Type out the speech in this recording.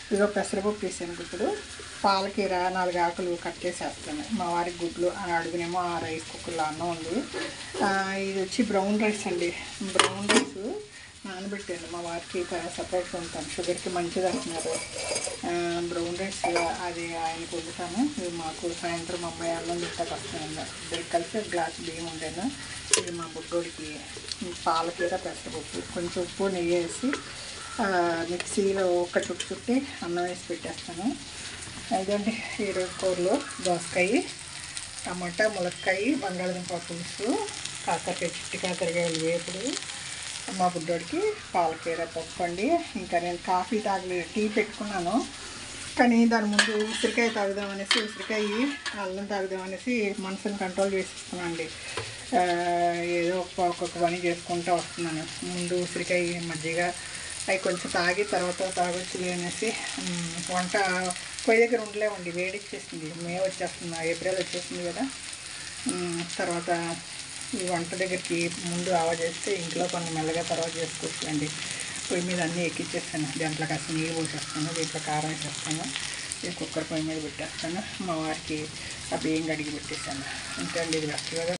ఇదిగో పెసరపప్పు వేసాను. ఇప్పుడు పాలకీర 4 ఆకులు కట్ చేసేస్తాను. మా వారికి గుడ్లు అని అడుగునేమో ఆ రైస్ కుక్కర్లో అన్నం ఉంది. ఇది వచ్చి బ్రౌన్ రైస్ అండి. బ్రౌన్ రైస్ నానబెట్టాను. మా వారికి సపరేట్గా ఉంటాను, షుగర్కి మంచిది అంటున్నారు. బ్రౌన్ రైస్ అది ఆయనకు వండుతాను. ఇది మాకు సాయంత్రం మా అమ్మాయి అన్నం తింటాక వస్తున్నాను. ఇద్దరికి కలిసి గ్లాస్ బియ్యం ఉంటాను. ఇది మా బుడ్డోడికి పాలకీర పెసరపప్పు కొంచెం ఉప్పు నెయ్యి వేసి మిక్సీలో ఒక చుట్టి అన్నం వేసి పెట్టేస్తాను. ఇదండి ఈరోజు కూరలో దోసకాయ, టమాటా, ములక్కాయ, బంగాళదుంప పులుసు, కాకరకాయ, చిట్టి కాకరకాయలు వేపుడు, మా బుడ్డోడికి పాలకీర పప్పు అండి. ఇంకా నేను కాఫీ టీ పెట్టుకున్నాను, కానీ దాని ముందు ఉసిరికాయ తాగుదామనేసి అల్లం తాగుదామనేసి మనసుని కంట్రోల్ చేసిస్తున్నాను అండి. ఏదో ఒక్కొక్క పని చేసుకుంటూ వస్తున్నాను. ముందు ఉసిరికాయ మజ్జిగ అవి కొంచెం తాగి తర్వాత తాగొచ్చులే అనేసి వంట పొయ్యి దగ్గర ఉండలేమండి, వేడిచ్చేసింది. మే వచ్చేస్తుంది, ఏప్రిల్ వచ్చేసింది కదా. తర్వాత ఈ వంట దగ్గరికి ముందు చేస్తే ఇంట్లో కొన్ని మెల్లగా తర్వాత చేసుకోవచ్చులండి. పొయ్యి మీద అన్నీ ఎక్కిచ్చేస్తాను. దాంట్లో కాస్త నీళ్ళు పోసేస్తాను, దీంట్లో కారం వేసేస్తాను, ఈ కుక్కర్ పొయ్యి మీద పెట్టేస్తాను. మా వారికి ఆ బియ్యం కడిగి పెట్టేస్తాను. అంతే అండి. ఇది వస్తుంది కదా.